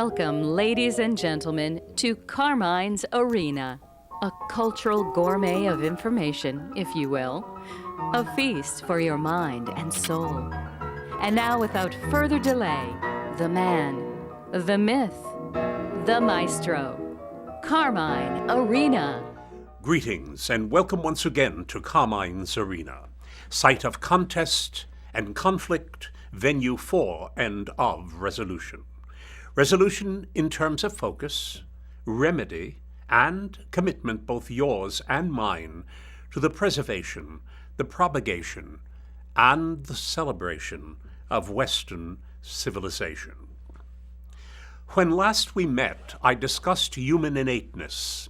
Welcome, ladies and gentlemen, to Carmine's Arena, a cultural gourmet of information, if you will, a feast for your mind and soul. And now, without further delay, the man, the myth, the maestro, Carmine Arena. Greetings and welcome once again to Carmine's Arena, site of contest and conflict, venue for and of resolution. Resolution in terms of focus, remedy, and commitment, both yours and mine, to the preservation, the propagation, and the celebration of Western civilization. When last we met, I discussed human innateness,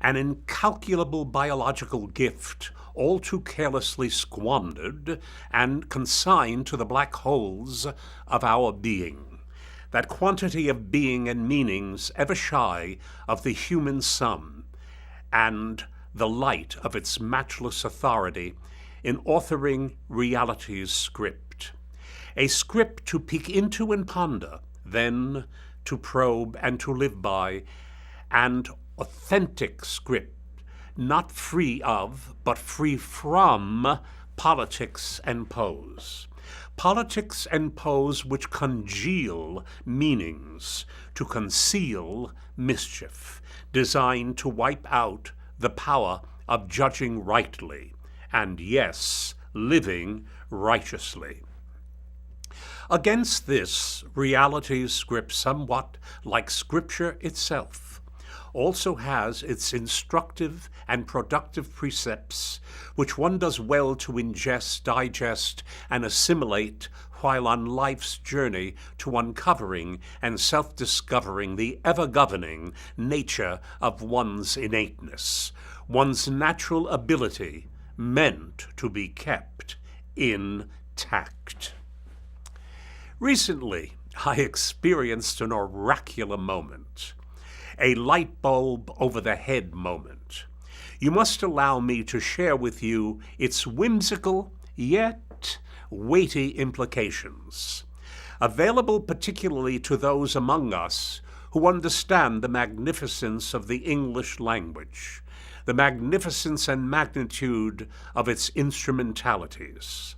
an incalculable biological gift all too carelessly squandered and consigned to the black holes of our being. That quantity of being and meanings ever shy of the human sum, and the light of its matchless authority in authoring reality's script. A script to peek into and ponder, then to probe and to live by, and authentic script, not free of, but free from politics and pose. Politics and pose which congeal meanings to conceal mischief, designed to wipe out the power of judging rightly, and yes, living righteously. Against this, reality's script, somewhat like Scripture itself, also has its instructive and productive precepts, which one does well to ingest, digest, and assimilate while on life's journey to uncovering and self-discovering the ever-governing nature of one's innateness, one's natural ability meant to be kept intact. Recently, I experienced an oracular moment. A light bulb over the head moment. You must allow me to share with you its whimsical yet weighty implications, available particularly to those among us who understand the magnificence of the English language, the magnificence and magnitude of its instrumentalities.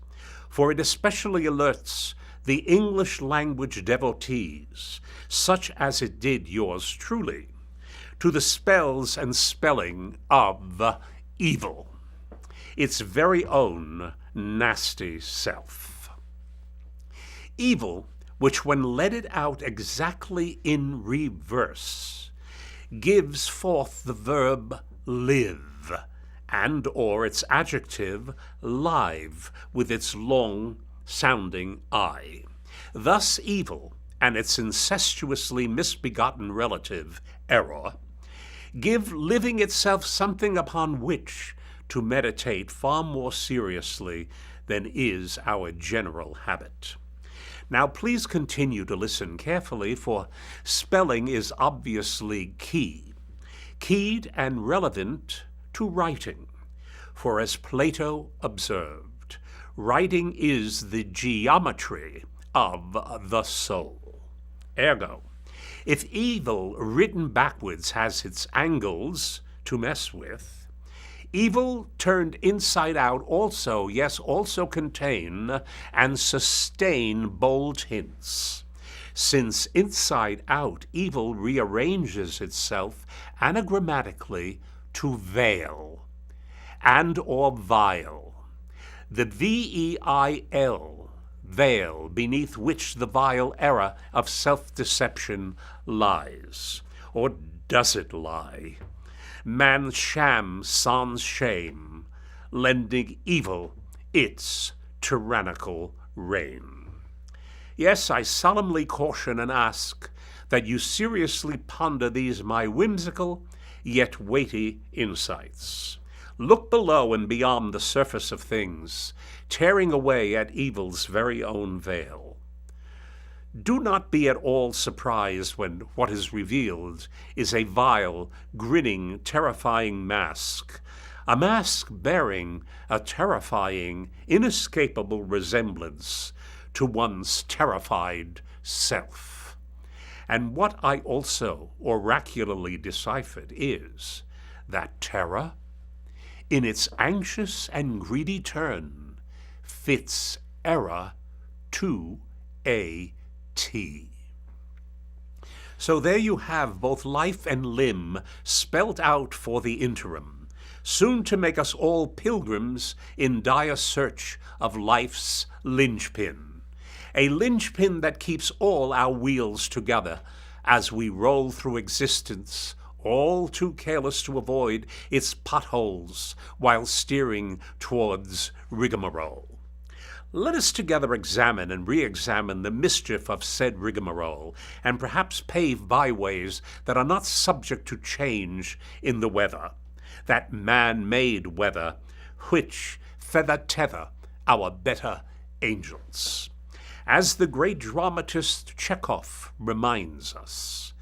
For it especially alerts the English language devotees, such as it did yours truly, to the spells and spelling of evil, its very own nasty self. Evil, which when leaded out exactly in reverse, gives forth the verb live, and or its adjective live with its long-sounding I. Thus evil and its incestuously misbegotten relative, error, give living itself something upon which to meditate far more seriously than is our general habit. Now please continue to listen carefully, for spelling is obviously keyed and relevant to writing. For as Plato observed, writing is the geometry of the soul. Ergo, if evil written backwards has its angles to mess with, evil turned inside out also contain and sustain bold hints, since inside out evil rearranges itself anagrammatically to veil and or vile, the veil, veil beneath which the vile error of self-deception lies. Or does it lie? Man's sham sans shame, lending evil its tyrannical reign. Yes, I solemnly caution and ask that you seriously ponder these my whimsical yet weighty insights. Look below and beyond the surface of things, tearing away at evil's very own veil. Do not be at all surprised when what is revealed is a vile, grinning, terrifying mask, a mask bearing a terrifying, inescapable resemblance to one's terrified self. And what I also oracularly deciphered is that terror, in its anxious and greedy turn, fits error to a T. So there you have both life and limb spelt out for the interim, soon to make us all pilgrims in dire search of life's linchpin, a linchpin that keeps all our wheels together as we roll through existence, all too careless to avoid its potholes while steering towards rigmarole. Let us together examine and re-examine the mischief of said rigmarole, and perhaps pave byways that are not subject to change in the weather, that man-made weather, which feather-tether our better angels. As the great dramatist Chekhov reminds us,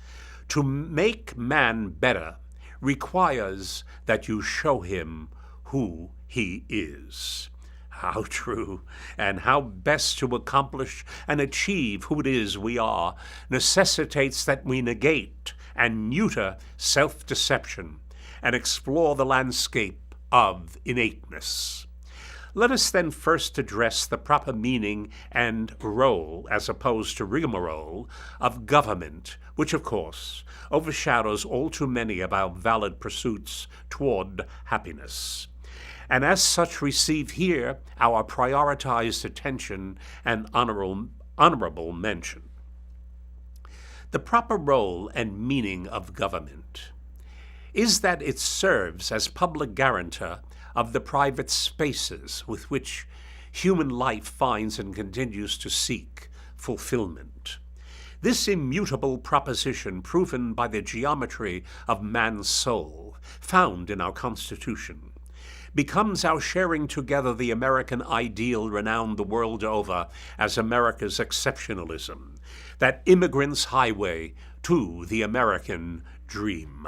to make man better requires that you show him who he is. How true, and how best to accomplish and achieve who it is we are necessitates that we negate and neuter self-deception and explore the landscape of innateness. Let us then first address the proper meaning and role, as opposed to rigmarole, of government, which, of course, overshadows all too many of our valid pursuits toward happiness, and as such receive here our prioritized attention and honorable mention. The proper role and meaning of government is that it serves as public guarantor of the private spaces with which human life finds and continues to seek fulfillment. This immutable proposition, proven by the geometry of man's soul, found in our Constitution, becomes our sharing together the American ideal renowned the world over as America's exceptionalism, that immigrant's highway to the American dream.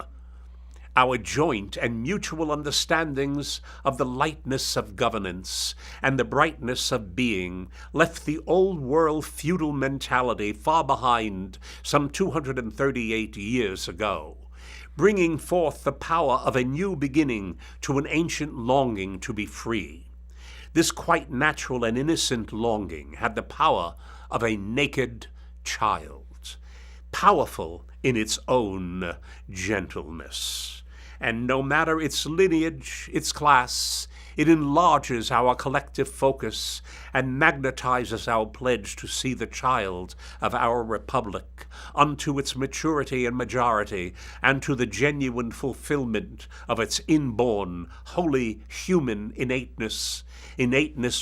Our joint and mutual understandings of the lightness of governance and the brightness of being left the old world feudal mentality far behind some 238 years ago, bringing forth the power of a new beginning to an ancient longing to be free. This quite natural and innocent longing had the power of a naked child, powerful in its own gentleness. And no matter its lineage, its class, it enlarges our collective focus and magnetizes our pledge to see the child of our republic unto its maturity and majority, and to the genuine fulfillment of its inborn, wholly human innateness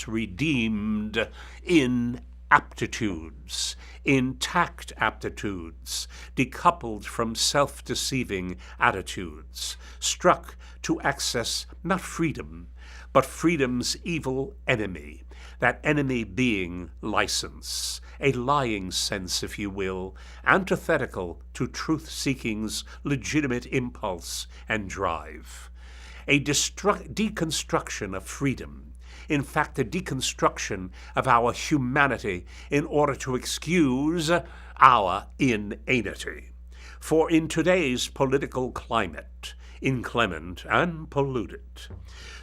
redeemed in aptitudes, intact aptitudes, decoupled from self-deceiving attitudes, struck to access not freedom, but freedom's evil enemy, that enemy being license, a lying sense, if you will, antithetical to truth-seeking's legitimate impulse and drive. A deconstruction of freedom, in fact, a deconstruction of our humanity in order to excuse our inanity. For in today's political climate, inclement and polluted,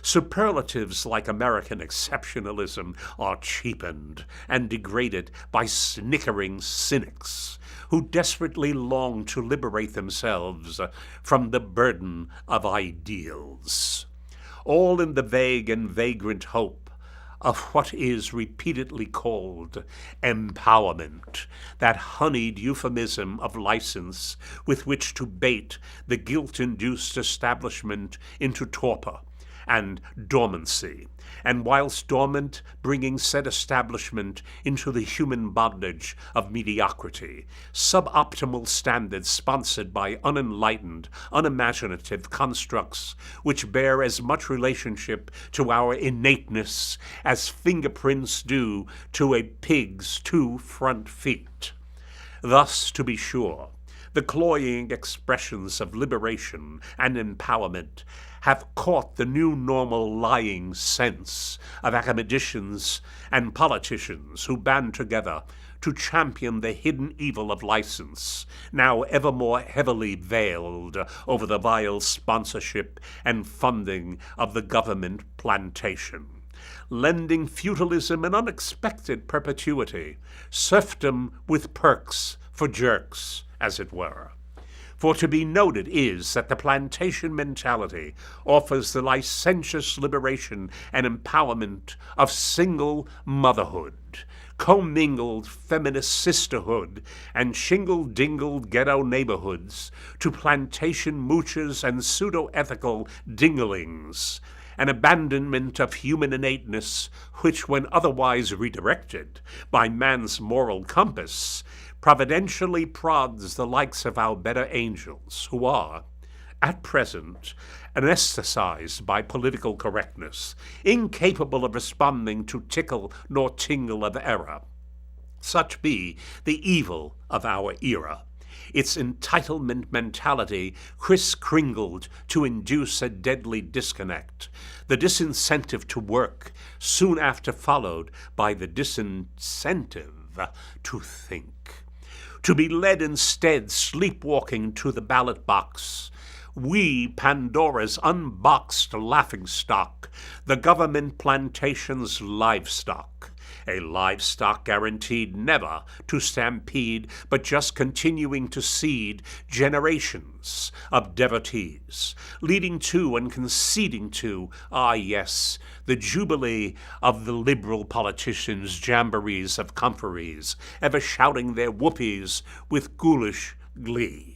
superlatives like American exceptionalism are cheapened and degraded by snickering cynics who desperately long to liberate themselves from the burden of ideals, all in the vague and vagrant hope of what is repeatedly called empowerment, that honeyed euphemism of license with which to bait the guilt-induced establishment into torpor and dormancy, and whilst dormant, bringing said establishment into the human bondage of mediocrity, suboptimal standards sponsored by unenlightened, unimaginative constructs which bear as much relationship to our innateness as fingerprints do to a pig's 2 front feet. Thus, to be sure, the cloying expressions of liberation and empowerment have caught the new normal lying sense of academicians and politicians who band together to champion the hidden evil of license, now ever more heavily veiled over the vile sponsorship and funding of the government plantation, lending feudalism an unexpected perpetuity, serfdom with perks for jerks, as it were. For to be noted is that the plantation mentality offers the licentious liberation and empowerment of single motherhood, commingled feminist sisterhood, and shingle-dingled ghetto neighborhoods to plantation moochers and pseudo-ethical dinglings, an abandonment of human innateness which, when otherwise redirected by man's moral compass, providentially prods the likes of our better angels, who are, at present, anesthetized by political correctness, incapable of responding to tickle nor tingle of error. Such be the evil of our era, its entitlement mentality criss-cringled to induce a deadly disconnect, the disincentive to work, soon after followed by the disincentive to think. To be led instead sleepwalking to the ballot box, we, Pandora's unboxed laughingstock, the government plantation's livestock, a livestock guaranteed never to stampede, but just continuing to seed generations of devotees, leading to and conceding to, yes, the jubilee of the liberal politicians' jamborees of comforties, ever shouting their whoopies with ghoulish glee.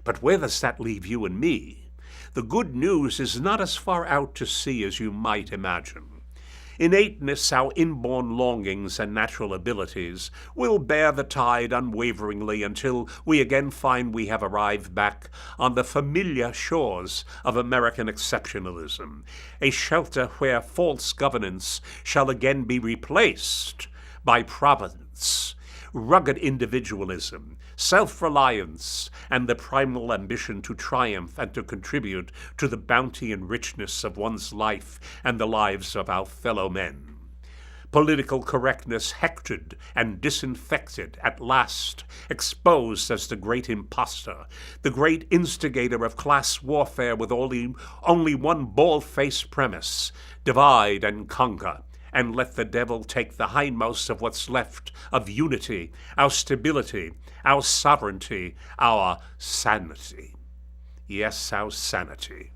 But where does that leave you and me? The good news is not as far out to sea as you might imagine. Innateness, our inborn longings and natural abilities, will bear the tide unwaveringly until we again find we have arrived back on the familiar shores of American exceptionalism, a shelter where false governance shall again be replaced by providence, rugged individualism, self-reliance, and the primal ambition to triumph and to contribute to the bounty and richness of one's life and the lives of our fellow men. Political correctness hectored and disinfected at last, exposed as the great impostor, the great instigator of class warfare with only one bald-faced premise: divide and conquer, and let the devil take the hindmost of what's left of unity, our stability, our sovereignty, our sanity. Yes, our sanity.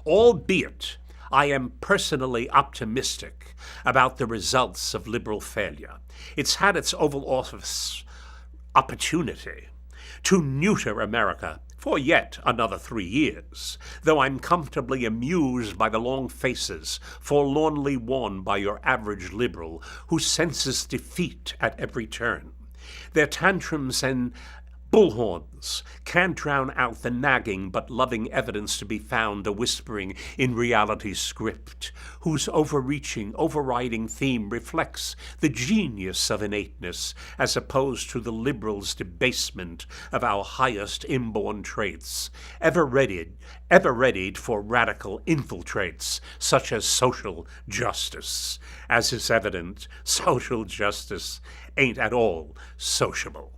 Albeit I am personally optimistic about the results of liberal failure. It's had its Oval Office opportunity to neuter America for yet another 3 years, though I'm comfortably amused by the long faces forlornly worn by your average liberal who senses defeat at every turn. Their tantrums and bullhorns can't drown out the nagging but loving evidence to be found a whispering in reality's script, whose overriding theme reflects the genius of innateness as opposed to the liberals' debasement of our highest inborn traits, ever readied for radical infiltrates such as social justice. As is evident, social justice ain't at all sociable.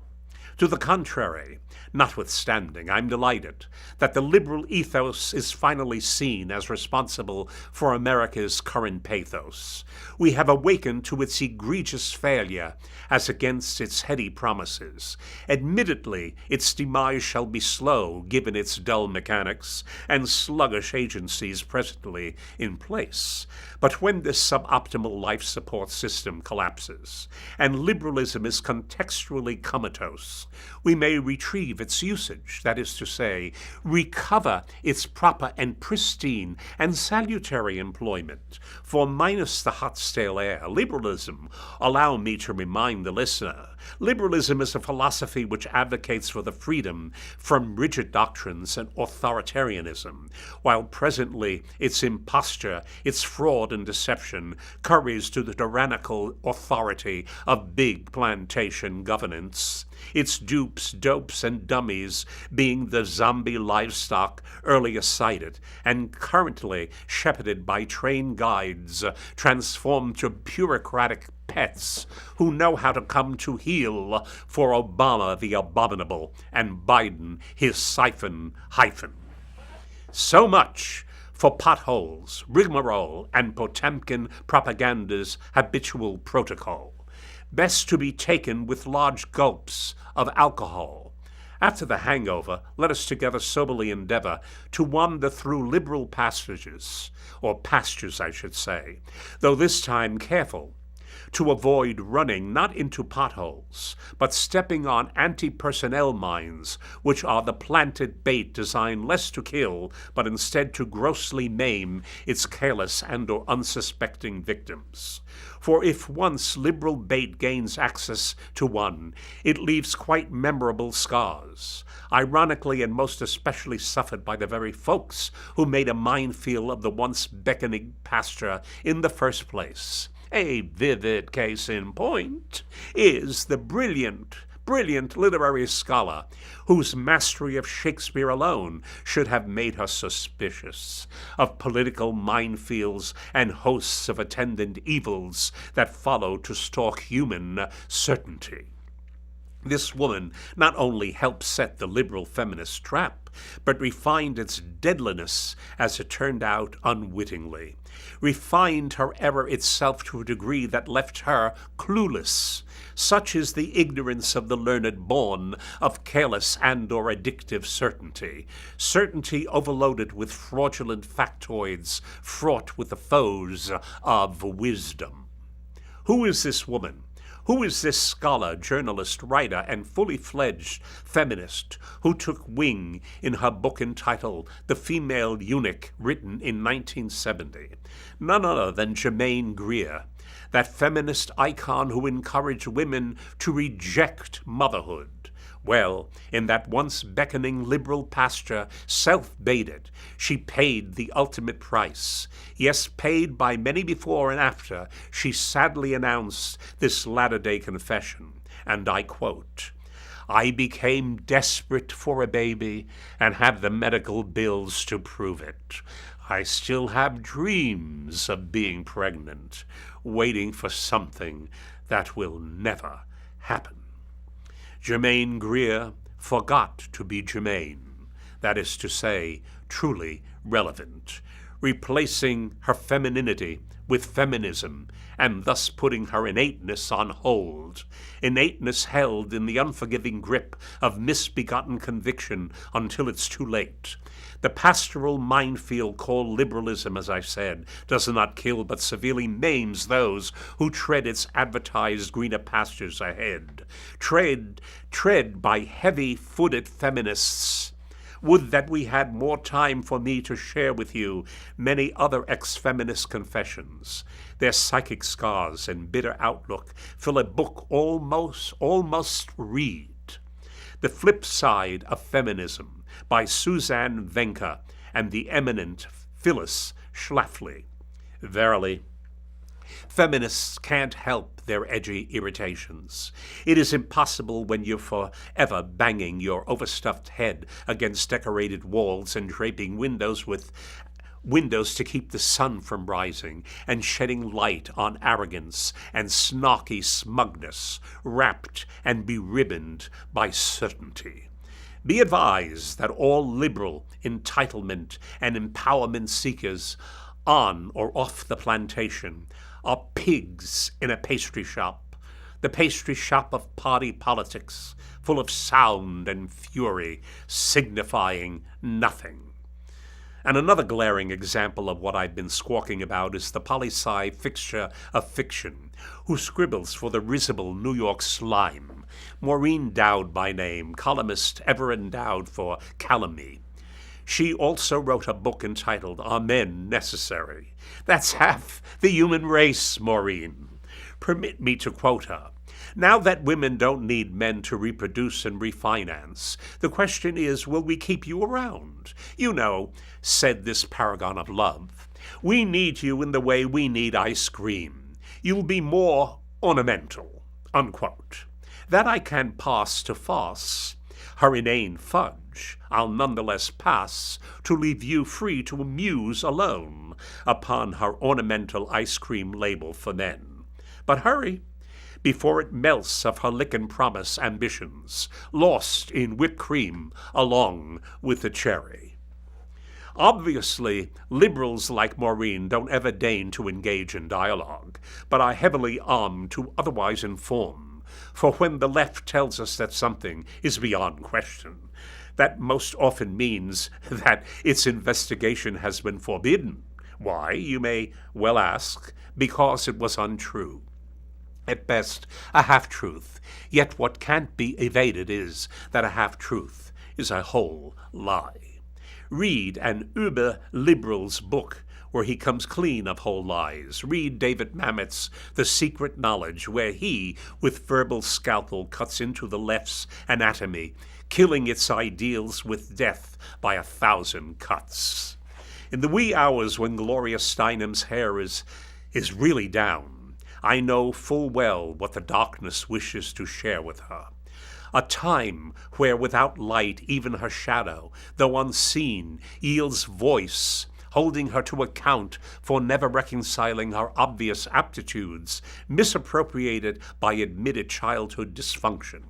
To the contrary, notwithstanding, I'm delighted that the liberal ethos is finally seen as responsible for America's current pathos. We have awakened to its egregious failure as against its heady promises. Admittedly, its demise shall be slow, given its dull mechanics and sluggish agencies presently in place. But when this suboptimal life support system collapses, and liberalism is contextually comatose, we may retrieve its usage, that is to say, recover its proper and pristine and salutary employment. For minus the hot stale air, liberalism, allow me to remind the listener, liberalism is a philosophy which advocates for the freedom from rigid doctrines and authoritarianism, while presently its imposture, its fraud and deception curries to the tyrannical authority of big plantation governance, its dupes, dopes, and dummies being the zombie livestock earlier cited and currently shepherded by trained guides transformed to bureaucratic pets who know how to come to heel for Obama the abominable and Biden his siphon hyphen. So much for potholes, rigmarole, and Potemkin propaganda's habitual protocol. Best to be taken with large gulps of alcohol. After the hangover, let us together soberly endeavor to wander through liberal passages, or pastures I should say, though this time careful, to avoid running not into potholes, but stepping on anti-personnel mines, which are the planted bait designed less to kill, but instead to grossly maim its careless and or unsuspecting victims. For if once liberal bait gains access to one, it leaves quite memorable scars, ironically and most especially suffered by the very folks who made a minefield of the once beckoning pasture in the first place. A vivid case in point is the brilliant literary scholar whose mastery of Shakespeare alone should have made her suspicious of political minefields and hosts of attendant evils that follow to stalk human certainty. This woman not only helped set the liberal feminist trap, but refined its deadliness, as it turned out unwittingly, refined her error itself to a degree that left her clueless. Such is the ignorance of the learned born of careless and or addictive certainty overloaded with fraudulent factoids fraught with the foes of wisdom. Who is this woman? Who is this scholar, journalist, writer, and fully-fledged feminist who took wing in her book entitled The Female Eunuch, written in 1970? None other than Germaine Greer, that feminist icon who encouraged women to reject motherhood. Well, in that once beckoning liberal pasture, self-baited, she paid the ultimate price. Yes, paid by many before and after she sadly announced this latter-day confession, and I quote, "I became desperate for a baby and have the medical bills to prove it. I still have dreams of being pregnant, waiting for something that will never happen." Germaine Greer forgot to be Germaine, that is to say, truly relevant, replacing her femininity with feminism, and thus putting her innateness on hold, innateness held in the unforgiving grip of misbegotten conviction until it's too late. The pastoral minefield called liberalism, as I said, does not kill but severely maims those who tread its advertised greener pastures ahead. Tread by heavy-footed feminists. Would that we had more time for me to share with you many other ex-feminist confessions. Their psychic scars and bitter outlook fill a book almost read. The Flip Side of Feminism by Suzanne Venker and the eminent Phyllis Schlafly. Verily, feminists can't help their edgy irritations. It is impossible when you're forever banging your overstuffed head against decorated walls and draping windows to keep the sun from rising and shedding light on arrogance and snarky smugness, wrapped and beribboned by certainty. Be advised that all liberal entitlement and empowerment seekers on or off the plantation are pigs in a pastry shop, the pastry shop of party politics, full of sound and fury, signifying nothing. And another glaring example of what I've been squawking about is the poli-sci fixture of fiction, who scribbles for the risible New York slime, Maureen Dowd by name, columnist ever endowed for calumny. She also wrote a book entitled Are Men Necessary? That's half the human race, Maureen. Permit me to quote her. Now that women don't need men to reproduce and refinance, the question is, will we keep you around? You know, said this paragon of love, we need you in the way we need ice cream. You'll be more ornamental, unquote. That I can pass to farce. Her inane fudge I'll nonetheless pass to leave you free to amuse alone upon her ornamental ice cream label for men. But hurry, before it melts of her lickin' promise ambitions, lost in whipped cream along with the cherry. Obviously, liberals like Maureen don't ever deign to engage in dialogue, but are heavily armed to otherwise inform. For when the left tells us that something is beyond question, that most often means that its investigation has been forbidden. Why, you may well ask, because it was untrue. At best, a half-truth, yet what can't be evaded is that a half-truth is a whole lie. Read an uber-liberal's book where he comes clean of whole lies. Read David Mamet's The Secret Knowledge, where he, with verbal scalpel, cuts into the left's anatomy, killing its ideals with death by 1,000 cuts. In the wee hours when Gloria Steinem's hair is really down, I know full well what the darkness wishes to share with her. A time where without light even her shadow, though unseen, yields voice, holding her to account for never reconciling her obvious aptitudes, misappropriated by admitted childhood dysfunction.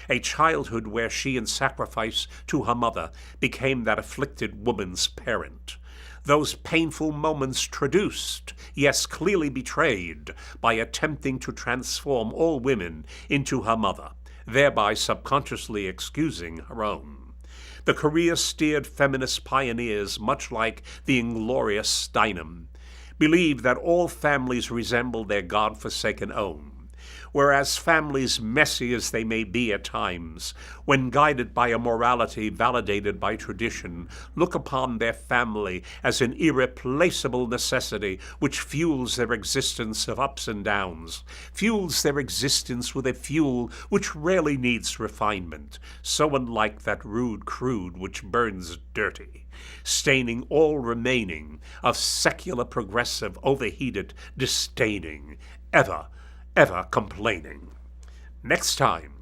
A childhood where she, in sacrifice to her mother, became that afflicted woman's parent. Those painful moments traduced, yes, clearly betrayed, by attempting to transform all women into her mother, thereby subconsciously excusing her own. The career-steered feminist pioneers, much like the inglorious Steinem, believed that all families resemble their God-forsaken own. Whereas families, messy as they may be at times, when guided by a morality validated by tradition, look upon their family as an irreplaceable necessity which fuels their existence of ups and downs, fuels their existence with a fuel which rarely needs refinement, so unlike that rude crude which burns dirty, staining all remaining of secular progressive overheated disdaining, ever complaining. Next time,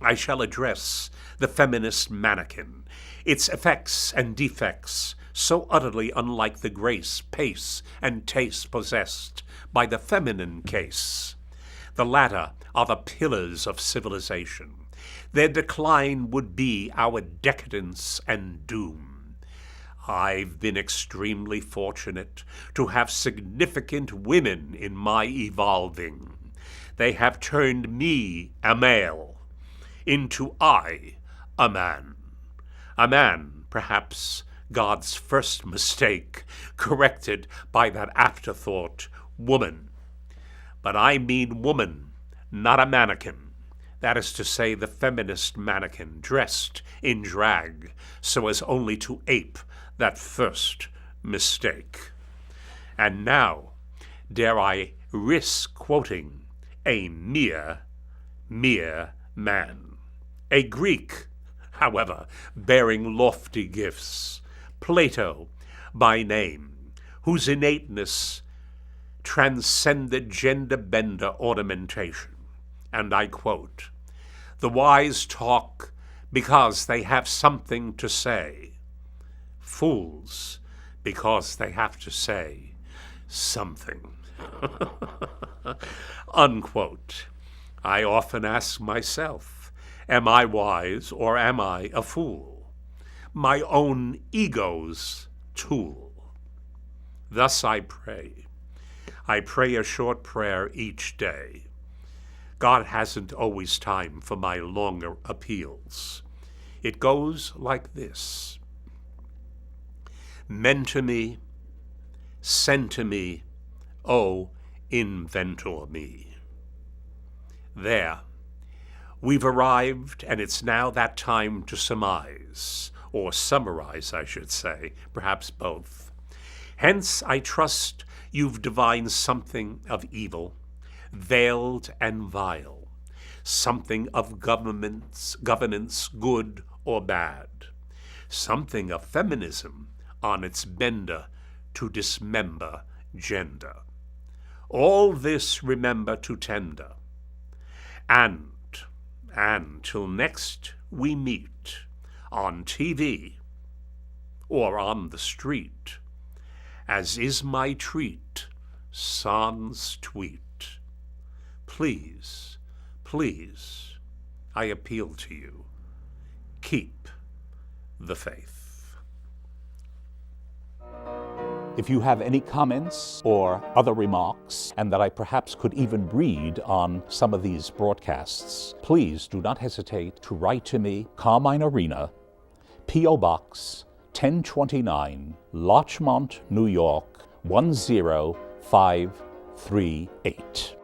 I shall address the feminist mannequin, its effects and defects, so utterly unlike the grace, pace, and taste possessed by the feminine case. The latter are the pillars of civilization. Their decline would be our decadence and doom. I've been extremely fortunate to have significant women in my evolving. They have turned me, a male, into I, a man. A man, perhaps God's first mistake, corrected by that afterthought, woman. But I mean woman, not a mannequin. That is to say, the feminist mannequin dressed in drag so as only to ape that first mistake. And now, dare I risk quoting a mere man. A Greek, however, bearing lofty gifts, Plato by name, whose innateness transcended gender-bender ornamentation. And I quote, "The wise talk because they have something to say. Fools because they have to say something." Unquote. I often ask myself, am I wise or am I a fool? My own ego's tool. Thus I pray. I pray a short prayer each day. God hasn't always time for my longer appeals. It goes like this. Mentor me, center me, oh, inventor me. There, we've arrived, and it's now that time to surmise, or summarize, I should say, perhaps both. Hence, I trust you've divined something of evil, veiled and vile, something of governance, good or bad, something of feminism on its bender to dismember gender. All this remember to tender, and till next we meet on TV or on the street, as is my treat, sans tweet. please, please, I appeal to you, keep the faith. If you have any comments or other remarks, and that I perhaps could even read on some of these broadcasts, please do not hesitate to write to me, Carmine Arena, P.O. Box 1029, Larchmont, New York 10538.